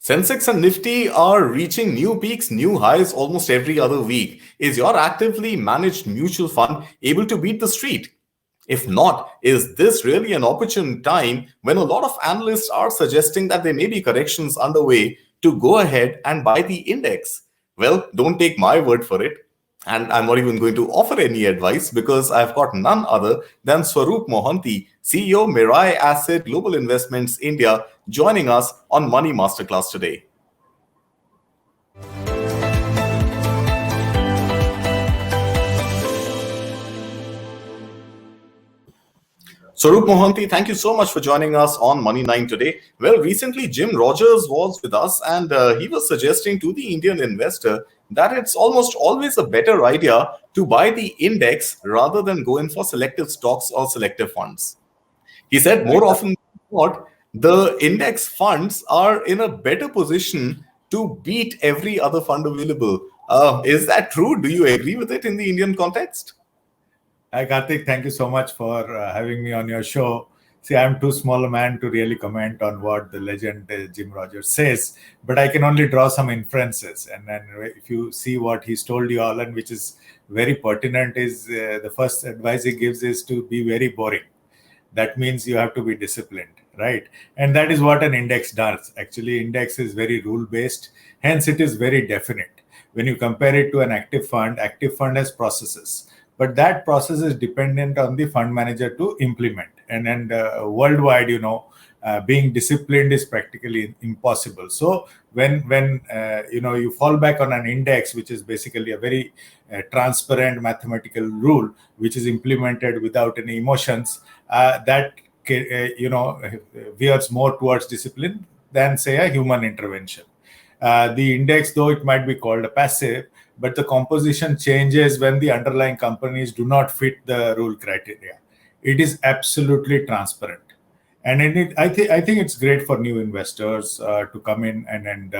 Sensex and Nifty are reaching new peaks, new highs almost every other week. Is your actively managed mutual fund able to beat the street? If not, is this really an opportune time when a lot of analysts are suggesting that there may be corrections underway to go ahead and buy the index? Well, don't take my word for it. And I'm not even going to offer any advice because I've got none other than Swaroop Mohanty, CEO Mirai Asset Global Investments India, joining us on Money Masterclass today. Swaroop Mohanty, thank you so much for joining us on Money 9 today. Well, recently Jim Rogers was with us and he was suggesting to the Indian investor that it's almost always a better idea to buy the index rather than go in for selective stocks or selective funds. He said more often than not, the index funds are in a better position to beat every other fund available. Is that true? Do you agree with it in the Indian context? Hi, Karthik. Thank you so much for having me on your show. See, I'm too small a man to really comment on what the legend Jim Rogers says, but I can only draw some inferences. And then if you see what he's told you all, and which is very pertinent, is the first advice he gives is to be very boring. That means you have to be disciplined, right? And that is what an index does. Actually, index is very rule based, hence it is very definite. When you compare it to an active fund has processes, but that process is dependent on the fund manager to implement. And worldwide, being disciplined is practically impossible. So when you fall back on an index, which is basically a very transparent mathematical rule, which is implemented without any emotions, that veers more towards discipline than, say, a human intervention. The index, though it might be called a passive, but the composition changes when the underlying companies do not fit the rule criteria. It is absolutely transparent, and I think it's great for new investors to come in and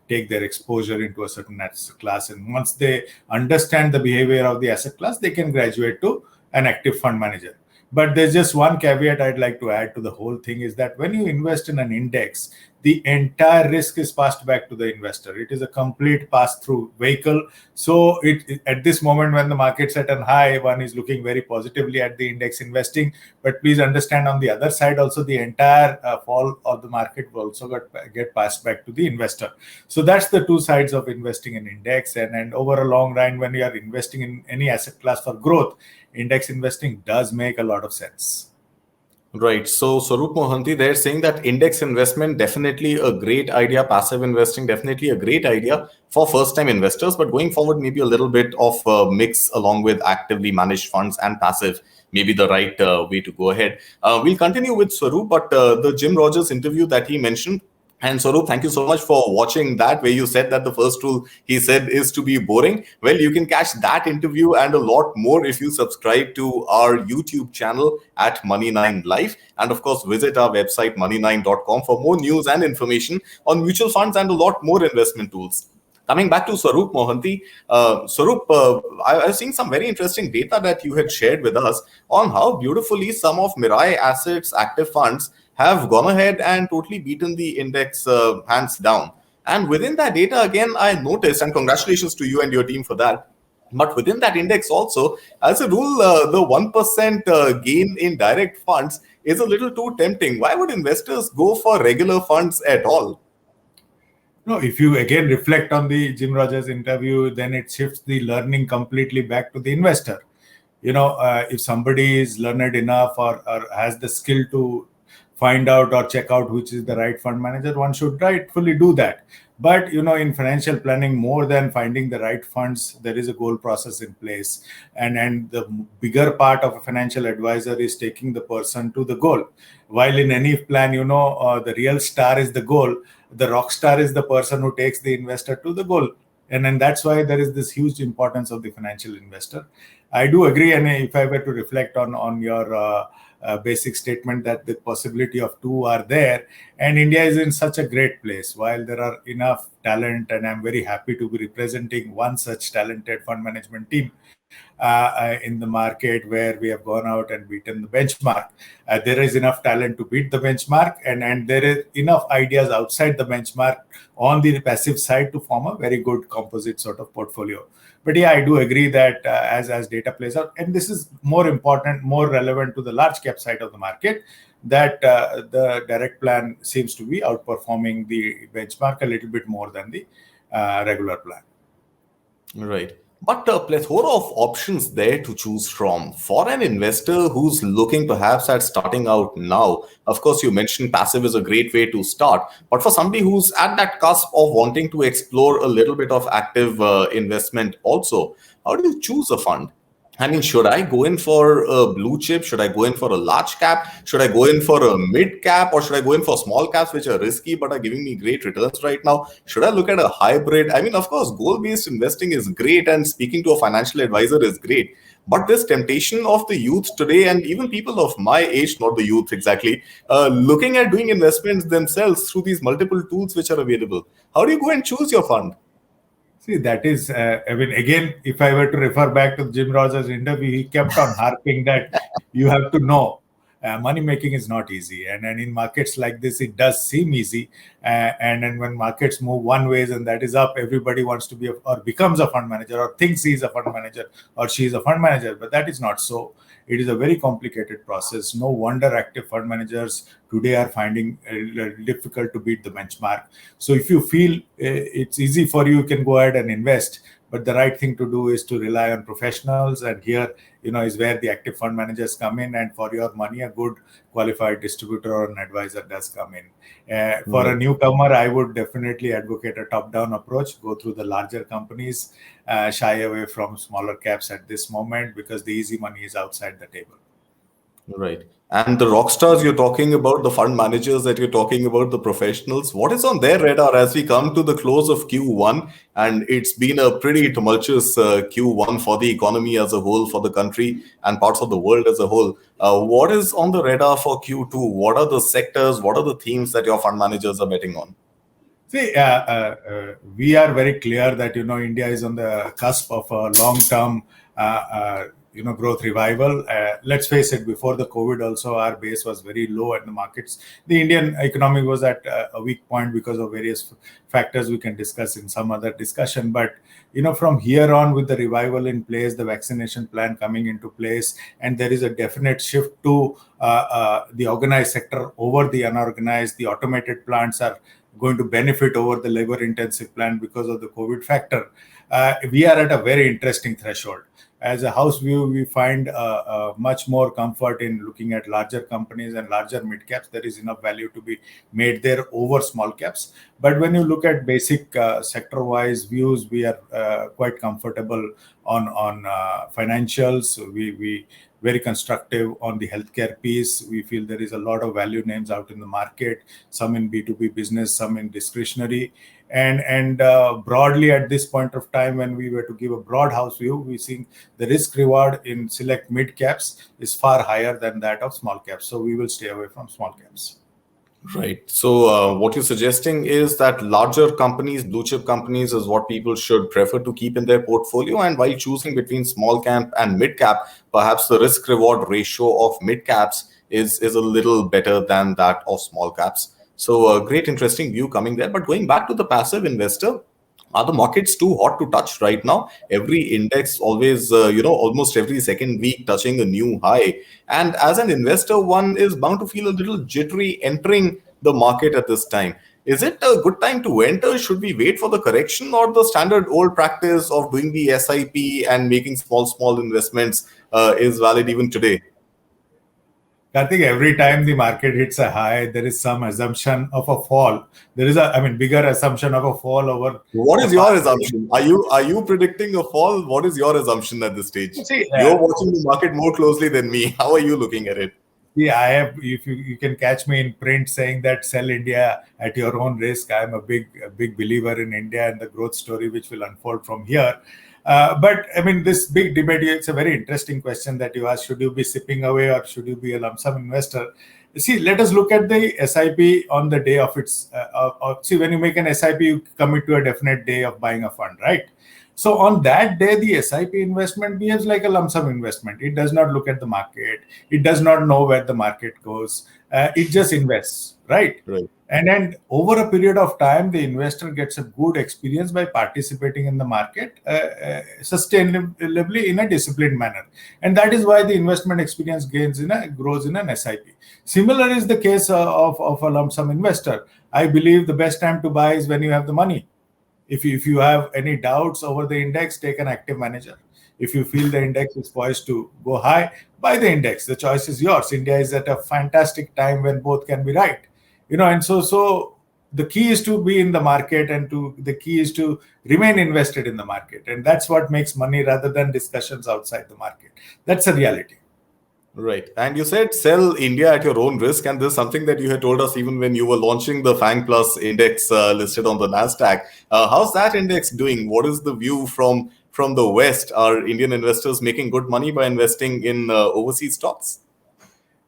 take their exposure into a certain asset class. And once they understand the behavior of the asset class, they can graduate to an active fund manager. But there's just one caveat I'd like to add to the whole thing is that when you invest in an index, the entire risk is passed back to the investor. It is a complete pass-through vehicle. So at this moment when the market's at an high, one is looking very positively at the index investing. But please understand, on the other side also, the entire fall of the market will also get passed back to the investor. So that's the two sides of investing in index. And over a long run, when you are investing in any asset class for growth, index investing does make a lot of sense. Right. So, Swaroop Mohanty, they're saying that index investment, definitely a great idea. Passive investing, definitely a great idea for first-time investors. But going forward, maybe a little bit of a mix along with actively managed funds and passive, maybe the right way to go ahead. We'll continue with Swaroop, but the Jim Rogers interview that he mentioned. And Swaroop, thank you so much for watching that, where you said that the first rule he said is to be boring. Well, you can catch that interview and a lot more if you subscribe to our YouTube channel at Money9 Live. And of course, visit our website, money9.com, for more news and information on mutual funds and a lot more investment tools. Coming back to Swaroop Mohanty, Swaroop, I've seen some very interesting data that you had shared with us on how beautifully some of Mirai Assets active funds have gone ahead and totally beaten the index hands down. And within that data, again, I noticed, and congratulations to you and your team for that. But within that index also, as a rule, the 1% gain in direct funds is a little too tempting. Why would investors go for regular funds at all? No, if you again reflect on the Jim Rogers interview, then it shifts the learning completely back to the investor. If somebody is learned enough or has the skill to find out or check out which is the right fund manager, one should rightfully do that. But in financial planning, more than finding the right funds, there is a goal process in place, and the bigger part of a financial advisor is taking the person to the goal. While in any plan, the real star is the goal, the rock star is the person who takes the investor to the goal. And that's why there is this huge importance of the financial investor. I do agree, and if I were to reflect on your basic statement that the possibility of two are there, and India is in such a great place. While there are enough talent, and I'm very happy to be representing one such talented fund management team, in the market where we have gone out and beaten the benchmark. There is enough talent to beat the benchmark, and there is enough ideas outside the benchmark on the passive side to form a very good composite sort of portfolio. But yeah, I do agree that as data plays out, and this is more important, more relevant to the large cap side of the market, that the direct plan seems to be outperforming the benchmark a little bit more than the regular plan. Right. But a plethora of options there to choose from. For an investor who's looking perhaps at starting out now, of course, you mentioned passive is a great way to start. But for somebody who's at that cusp of wanting to explore a little bit of active investment also, how do you choose a fund? I mean, should I go in for a blue chip? Should I go in for a large cap? Should I go in for a mid cap? Or should I go in for small caps, which are risky but are giving me great returns right now? Should I look at a hybrid? I mean, of course, goal-based investing is great and speaking to a financial advisor is great. But this temptation of the youth today, and even people of my age, not the youth exactly, looking at doing investments themselves through these multiple tools which are available. How do you go and choose your fund? See, that is, I mean, again, if I were to refer back to Jim Rogers' interview, he kept on harping that you have to know money making is not easy. And in markets like this, it does seem easy. And then when markets move one way and that is up, everybody wants to be or becomes a fund manager or thinks he's a fund manager or she's a fund manager. But that is not so. It is a very complicated process. No wonder active fund managers today are finding it difficult to beat the benchmark. So if you feel it's easy for you, you can go ahead and invest. But the right thing to do is to rely on professionals. And here, is where the active fund managers come in. And for your money, a good qualified distributor or an advisor does come in. For a newcomer, I would definitely advocate a top-down approach. Go through the larger companies, shy away from smaller caps at this moment because the easy money is outside the table. Right. And the rock stars you're talking about, the fund managers that you're talking about, the professionals, what is on their radar as we come to the close of Q1? And it's been a pretty tumultuous Q1 for the economy as a whole, for the country and parts of the world as a whole. What is on the radar for Q2? What are the sectors? What are the themes that your fund managers are betting on? See, we are very clear that, India is on the cusp of a long-term growth revival. Let's face it, before the COVID also, our base was very low at the markets. The Indian economy was at a weak point because of various factors we can discuss in some other discussion. But, from here on, with the revival in place, the vaccination plan coming into place, and there is a definite shift to the organized sector over the unorganized. The automated plants are going to benefit over the labor-intensive plant because of the COVID factor. We are at a very interesting threshold. As a house view, we find much more comfort in looking at larger companies and larger mid caps. There is enough value to be made there over small caps. But when you look at basic sector-wise views, we are quite comfortable on financials. We very constructive on the healthcare piece. We feel there is a lot of value names out in the market, some in B2B business, some in discretionary. And broadly at this point of time, when we were to give a broad house view, we think the risk reward in select mid caps is far higher than that of small caps. So we will stay away from small caps. Right. So what you're suggesting is that larger companies, blue chip companies, is what people should prefer to keep in their portfolio. And while choosing between small cap and mid cap, perhaps the risk reward ratio of mid caps is a little better than that of small caps. So a great, interesting view coming there. But going back to the passive investor, are the markets too hot to touch right now? Every index always, almost every second week touching a new high. And as an investor, one is bound to feel a little jittery entering the market at this time. Is it a good time to enter? Should we wait for the correction, or the standard old practice of doing the SIP and making small investments is valid even today? I think every time the market hits a high, there is some assumption of a fall. There is bigger assumption of a fall over. What is your assumption? Are you predicting a fall? What is your assumption at this stage? See, you're watching the market more closely than me. How are you looking at it? Yeah, I have. If you can catch me in print saying that sell India at your own risk, I am a big believer in India and the growth story which will unfold from here. But I mean, this big debate, it's a very interesting question that you asked. Should you be sipping away or should you be a lump sum investor? See, let us look at the SIP on the day of its. See, when you make an SIP, you commit to a definite day of buying a fund, right? So on that day, the SIP investment behaves like a lump sum investment. It does not look at the market. It does not know where the market goes. It just invests, right? Right. And then over a period of time, the investor gets a good experience by participating in the market sustainably in a disciplined manner. And that is why the investment experience grows in an SIP. Similar is the case of a lump sum investor. I believe the best time to buy is when you have the money. If you have any doubts over the index, take an active manager. If you feel the index is poised to go high, buy the index. The choice is yours. India is at a fantastic time when both can be right. And so the key is to be in the market, and the key is to remain invested in the market. And that's what makes money rather than discussions outside the market. That's a reality. Right. And you said sell India at your own risk. And this is something that you had told us even when you were launching the FANG Plus index listed on the NASDAQ. How's that index doing? What is the view from the West? Are Indian investors making good money by investing in overseas stocks?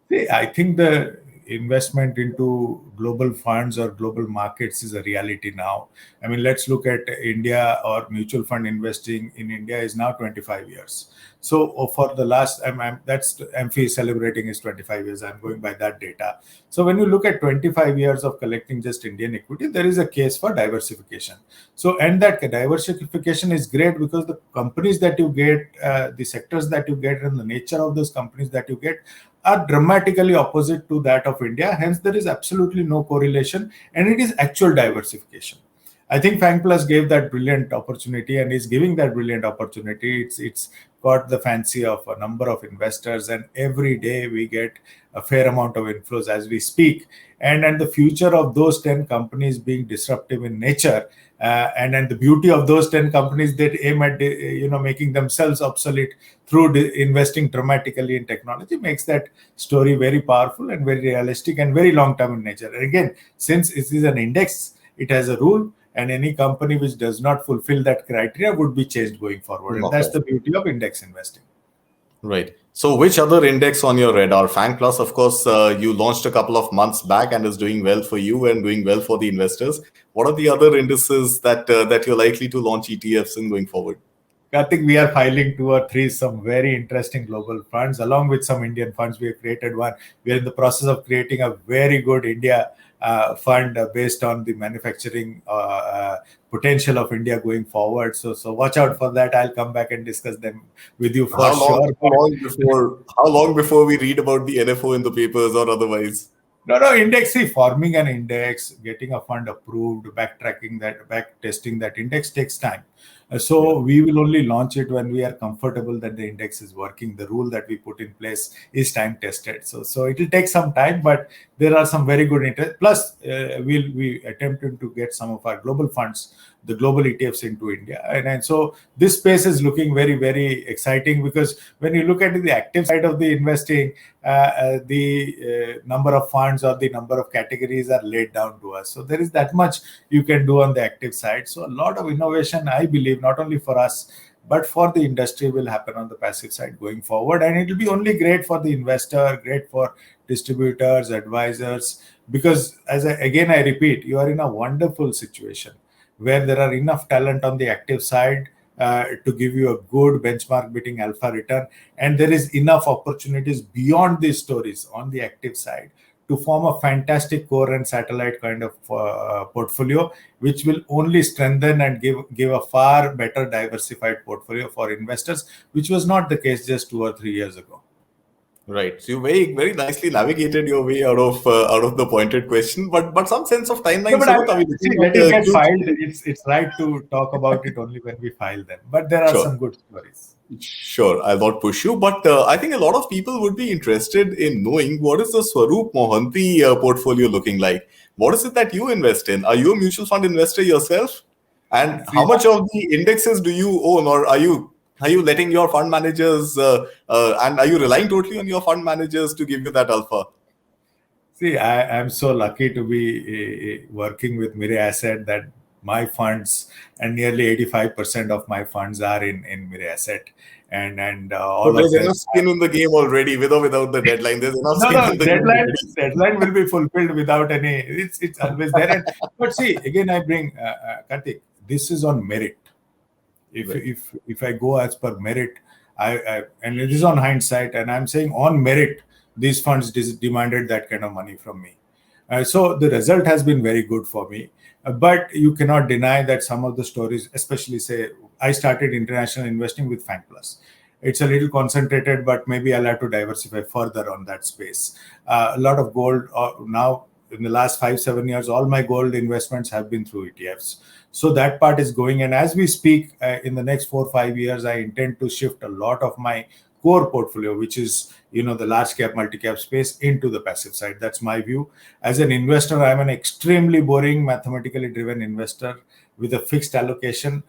See, I think the investment into global funds or global markets is a reality now. I mean, let's look at India. Or mutual fund investing in India is now 25 years. So for the last, that's AMFI celebrating is 25 years. I'm going by that data. So when you look at 25 years of collecting just Indian equity, there is a case for diversification. So, and that diversification is great because the companies that you get, the sectors that you get, and the nature of those companies that you get are dramatically opposite to that of India. Hence, there is absolutely no correlation, and it is actual diversification. I think FANG Plus gave that brilliant opportunity and is giving that brilliant opportunity. It's got the fancy of a number of investors, and every day we get a fair amount of inflows as we speak. And the future of those 10 companies being disruptive in nature, and then the beauty of those 10 companies that aim at making themselves obsolete through investing dramatically in technology makes that story very powerful and very realistic and very long term in nature. And again, since it is an index, it has a rule, and any company which does not fulfill that criteria would be changed going forward. And that's the beauty of index investing. Right. So which other index on your radar? FANG Plus, of course, you launched a couple of months back and is doing well for you and doing well for the investors. What are the other indices that you're likely to launch ETFs in going forward? I think we are filing 2 or 3 some very interesting global funds along with some Indian funds. We have created one. We are in the process of creating a very good India fund based on the manufacturing potential of India going forward. So watch out for that. I'll come back and discuss them with you for sure. How long before we read about the NFO in the papers or otherwise? No, index, forming an index, getting a fund approved, back testing that index takes time. So we will only launch it when we are comfortable that the index is working. The rule that we put in place is time tested. So it will take some time, but there are some very good interest. Plus, we attempted to get some of our global funds, the global ETFs, into India. And so this space is looking very, very exciting, because when you look at the active side of the investing, the number of funds or the number of categories are laid down to us. So there is that much you can do on the active side. So a lot of innovation, I believe, not only for us, but for the industry, will happen on the passive side going forward. And it will be only great for the investor, great for distributors, advisors, because I repeat, you are in a wonderful situation where there are enough talent on the active side to give you a good benchmark beating alpha return. And there is enough opportunities beyond these stories on the active side to form a fantastic core and satellite kind of portfolio, which will only strengthen and give a far better diversified portfolio for investors, which was not the case just 2 or 3 years ago. Right. So you very, very nicely navigated your way out of the pointed question, but some sense of timeline. When it gets filed, it's right to talk about it only when we file them. But there are some good stories. Sure, I'll not push you, but I think a lot of people would be interested in knowing what is the Swaroop Mohanty portfolio looking like. What is it that you invest in? Are you a mutual fund investor yourself? And how much of the indexes do you own, or are you letting your fund managers and are you relying totally on your fund managers to give you that alpha? See, I'm so lucky to be working with Mirae Asset that my funds, and nearly 85% of my funds are in Mirae Asset. And all there's enough skin in the game already, with or without the deadline. There's enough skin in the game. Deadline will be fulfilled without any. It's always there. But see, again, I bring Karthik. This is on merit. If I go as per merit, and it is on hindsight, and I'm saying on merit, these funds demanded that kind of money from me. So the result has been very good for me. But you cannot deny that some of the stories, especially say, I started international investing with Fang Plus. It's a little concentrated, but maybe I'll have to diversify further on that space. A lot of gold now. In the last 5-7 years, all my gold investments have been through ETFs. So that part is going. And as we speak, in the next 4-5 years, I intend to shift a lot of my core portfolio, which is the large cap, multi cap space, into the passive side. That's my view. As an investor, I'm an extremely boring, mathematically driven investor with a fixed allocation.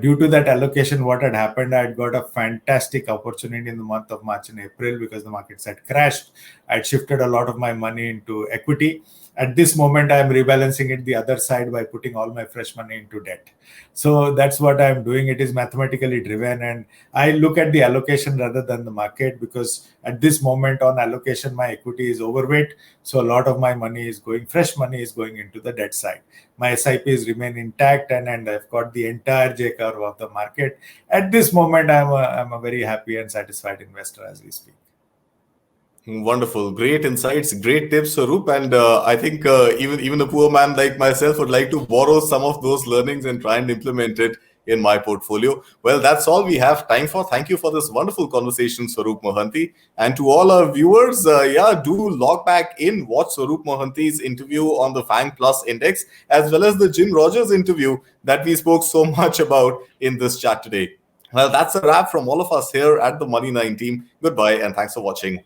Due to that allocation, what had happened, I had got a fantastic opportunity in the month of March and April because the markets had crashed. I had shifted a lot of my money into equity. At this moment, I'm rebalancing it the other side by putting all my fresh money into debt. So that's what I'm doing. It is mathematically driven, and I look at the allocation rather than the market, because at this moment on allocation, my equity is overweight. So a lot of my money is going, fresh money is going into the debt side. My SIPs remain intact, and I've got the entire J curve of the market. At this moment, I'm a very happy and satisfied investor as we speak. Wonderful, great insights, great tips, Swaroop. And I think even a poor man like myself would like to borrow some of those learnings and try and implement it in my portfolio. Well, that's all we have time for. Thank you for this wonderful conversation, Swaroop Mohanty. And to all our viewers, do log back in, watch Swaroop Mohanty's interview on the Fang Plus Index, as well as the Jim Rogers interview that we spoke so much about in this chat today. Well, that's a wrap from all of us here at the Money9 team. Goodbye, and thanks for watching.